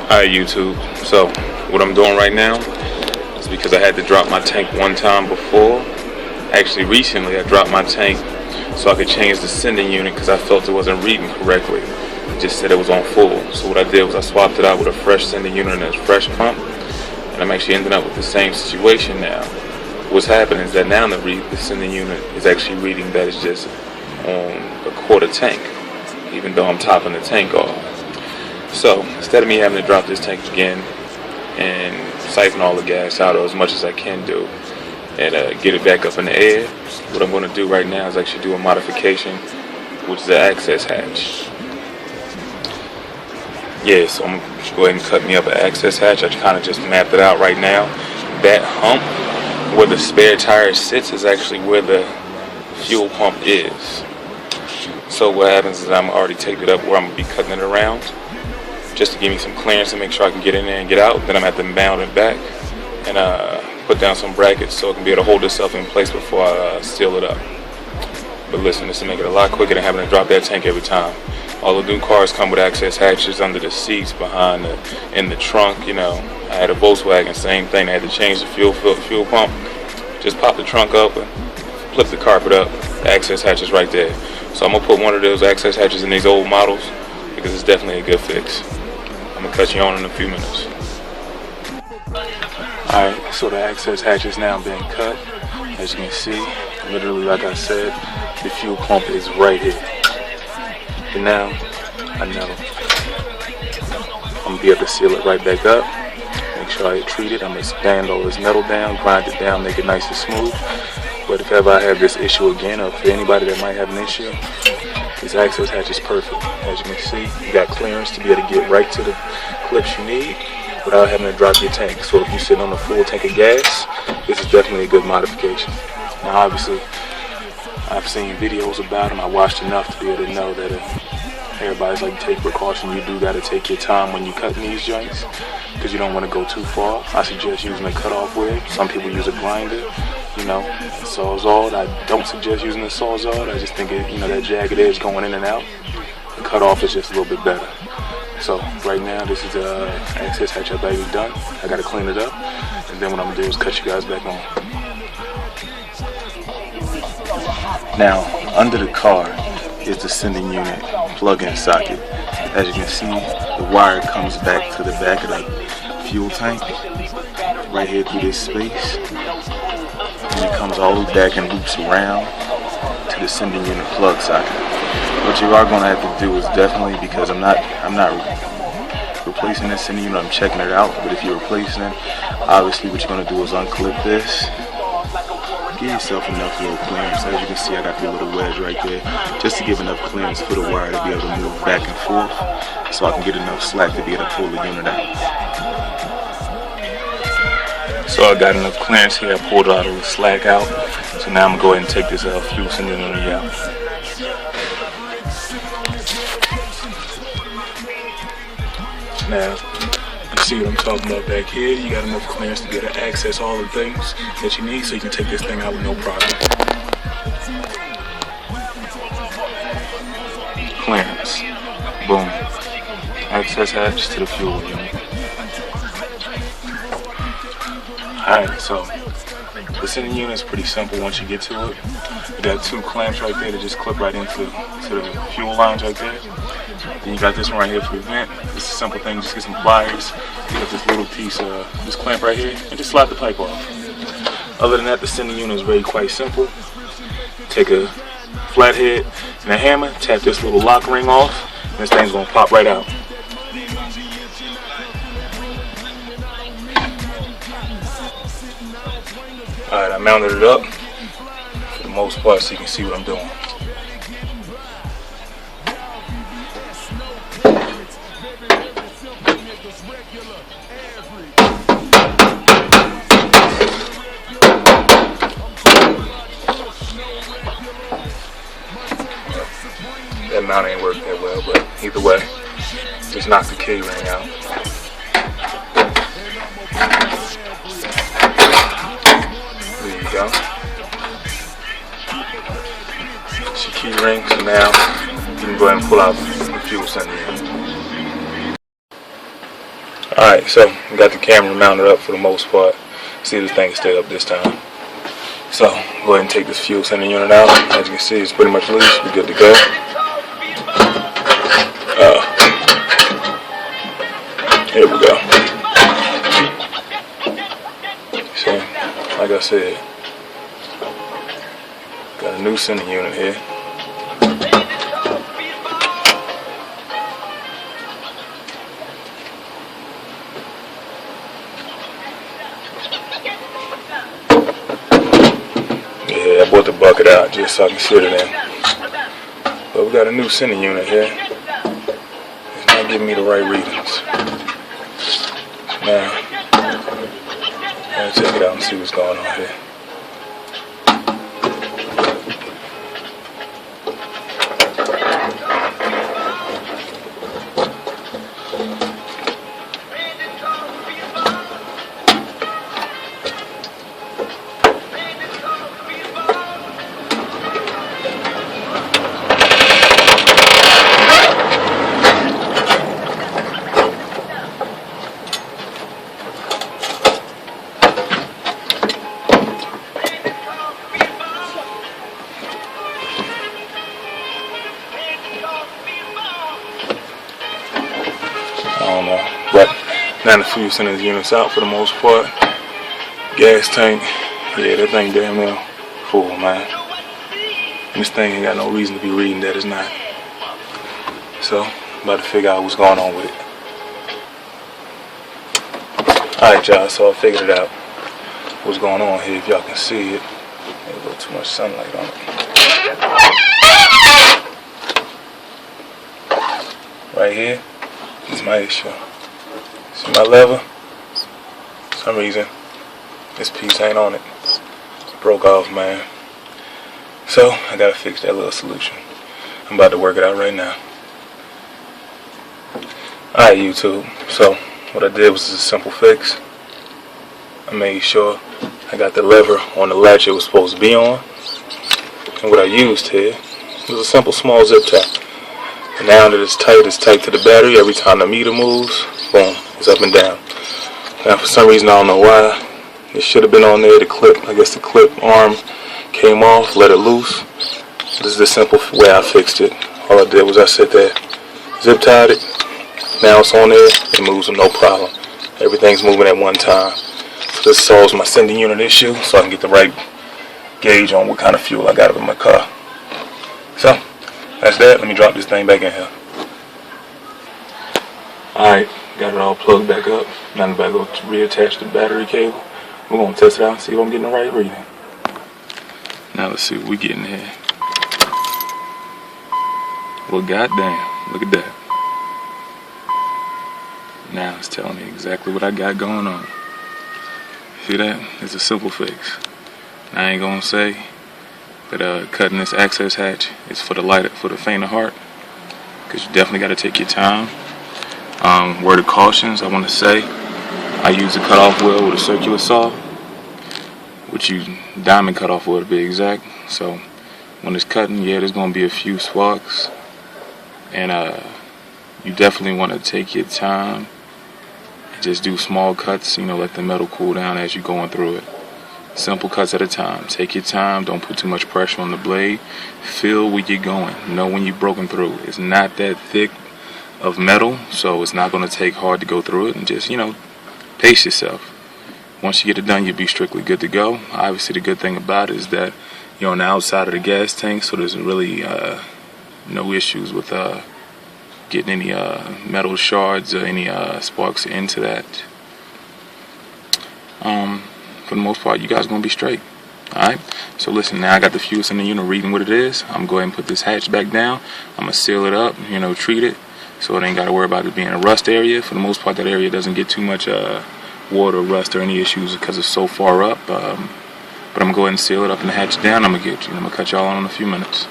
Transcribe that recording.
Hi YouTube. So what I'm doing right now is because I had to drop my tank one time before. Actually recently I dropped my tank so I could change the sending unit because I felt it wasn't reading correctly. It just said it was on full. So what I did was I swapped it out with a fresh sending unit and a fresh pump, and I'm actually ending up with the same situation now. What's happening is that now the sending unit is actually reading that it's just on a quarter tank, even though I'm topping the tank off. So instead of me having to drop this tank again and siphon all the gas out, or as much as I can do, and get it back up in the air, what I'm going to do right now is actually do a modification, which is the access hatch. Yeah, so I'm going to go ahead and cut me up an access hatch. I kind of just mapped it out right now. That hump where the spare tire sits is actually where the fuel pump is. So what happens is I'm already taped it up where I'm going to be cutting it around, just to give me some clearance to make sure I can get in there and get out. Then I'm going to have to mount it back and put down some brackets so it can be able to hold itself in place before I seal it up. But listen, this will make it a lot quicker than having to drop that tank every time. All the new cars come with access hatches under the seats, behind in the trunk. You know, I had a Volkswagen, same thing. I had to change the fuel pump. Just pop the trunk up and flip the carpet up. The access hatch is right there. So I'm gonna put one of those access hatches in these old models because it's definitely a good fix. I'm gonna cut you on in a few minutes. Alright, so the access hatch is now being cut. As you can see, literally like I said, the fuel pump is right here. And now, I know I'm gonna be able to seal it right back up. Make sure I treat it. I'm gonna sand all this metal down, grind it down, make it nice and smooth. But if ever I have this issue again, or for anybody that might have an issue, this access hatch is perfect. As you can see, you got clearance to be able to get right to the clips you need without having to drop your tank. So if you're sitting on a full tank of gas, this is definitely a good modification. Now obviously, I've seen videos about them. I watched enough to be able to know that everybody's like, take precaution. You do got to take your time when you cutting these joints because you don't want to go too far. I suggest using a cutoff wheel. Some people use a grinder, you know, Sawzall. I don't suggest using a Sawzall. I just think it, you know, that jagged edge going in and out. The cutoff is just a little bit better. So right now, this is the access hatch I've already done. I got to clean it up, and then what I'm gonna do is cut you guys back on. Now, under the car is the sending unit plug-in socket. As you can see, the wire comes back to the back of the fuel tank, right here through this space, and it comes all the way back and loops around to the sending unit plug socket. What you are going to have to do is definitely, because I'm not replacing this sending unit, I'm checking it out, but if you're replacing it, obviously what you're going to do is unclip this. Give yourself enough little clearance. As you can see, I got the little wedge right there, just to give enough clearance for the wire to be able to move back and forth, so I can get enough slack to be able to pull the unit out. So I got enough clearance here. I pulled all the slack out. So now I'm going to go ahead and take this fuel sending unit out. Now, you see what I'm talking about back here. You got enough clearance to be able to access all the things that you need so you can take this thing out with no problem. Clearance. Boom. Access hatch to the fuel unit. Alright, so the sending unit is pretty simple once you get to it. You got two clamps right there that just clip right into the fuel lines right there. Then you got this one right here for the vent. This is a simple thing, just get some pliers, get up this little piece of this clamp right here, and just slide the pipe off. Other than that, the sending unit is really quite simple. Take a flathead and a hammer, tap this little lock ring off, and this thing's gonna pop right out. Alright, I mounted it up for the most part so you can see what I'm doing. That mount ain't worked that well, but either way, just knock the key ring out. There you go. It's your key ring, so now you can go ahead and pull out the fuel sender. Alright, so we got the camera mounted up for the most part. See, this thing stayed up this time. So, go ahead and take this fuel sending unit out. As you can see, it's pretty much loose. We're good to go. Here we go. So, like I said, got a new sending unit here. Yeah, I brought the bucket out just so I can sit it in. But we got a new sending unit here. It's not giving me the right readings. Now, let's check it out and see what's going on here. I don't know, but now the fuel sending the units out for the most part. Gas tank, yeah, that thing damn near full, man. This thing ain't got no reason to be reading that it's not. So, about to figure out what's going on with it. Alright, y'all, so I figured it out. What's going on here, if y'all can see it. There's a little too much sunlight on it. Right here is my issue. See my lever? For some reason, this piece ain't on it. It broke off, man. So, I gotta fix that little solution. I'm about to work it out right now. Alright, YouTube. So, what I did was a simple fix. I made sure I got the lever on the latch it was supposed to be on. And what I used here was a simple small zip tie. And now that it's tight to the battery. Every time the meter moves, boom, it's up and down. Now for some reason, I don't know why, it should have been on there. The clip, I guess the clip arm came off, let it loose. This is the simple way I fixed it. All I did was I set that, zip tied it. Now it's on there, it moves with no problem. Everything's moving at one time. So this solves my sending unit issue, so I can get the right gauge on what kind of fuel I got in my car. So, that's that. Let me drop this thing back in here. Alright, got it all plugged back up. Now I'm about to go reattach the battery cable. We're going to test it out and see if I'm getting the right reading. Now let's see what we're getting here. Well, goddamn, look at that. Now it's telling me exactly what I got going on. See that? It's a simple fix. I ain't gonna say that cutting this access hatch is for the faint of heart, because you definitely got to take your time. Word of cautions, I want to say, I use a cutoff wheel with a circular saw, which you diamond cutoff wheel to be exact. So when it's cutting, yeah, there's gonna be a few sparks, and you definitely want to take your time and just do small cuts. You know, let the metal cool down as you're going through it. Simple cuts at a time. Take your time. Don't put too much pressure on the blade. Feel where you're going. Know when you've broken through. It's not that thick of metal, so it's not going to take hard to go through it. And just, you know, pace yourself. Once you get it done, you'll be strictly good to go. Obviously, the good thing about it is that you're on the outside of the gas tank, so there's really no issues with getting any metal shards or any sparks into that. For the most part, you guys are going to be straight. Alright, so listen, now I got the fuel in the unit reading what it is. I'm going to go ahead and put this hatch back down. I'm going to seal it up, you know, treat it, so it ain't got to worry about it being a rust area. For the most part, that area doesn't get too much water, rust, or any issues because it's so far up. But I'm going to go ahead and seal it up and hatch it down. I'm going to cut y'all on in a few minutes.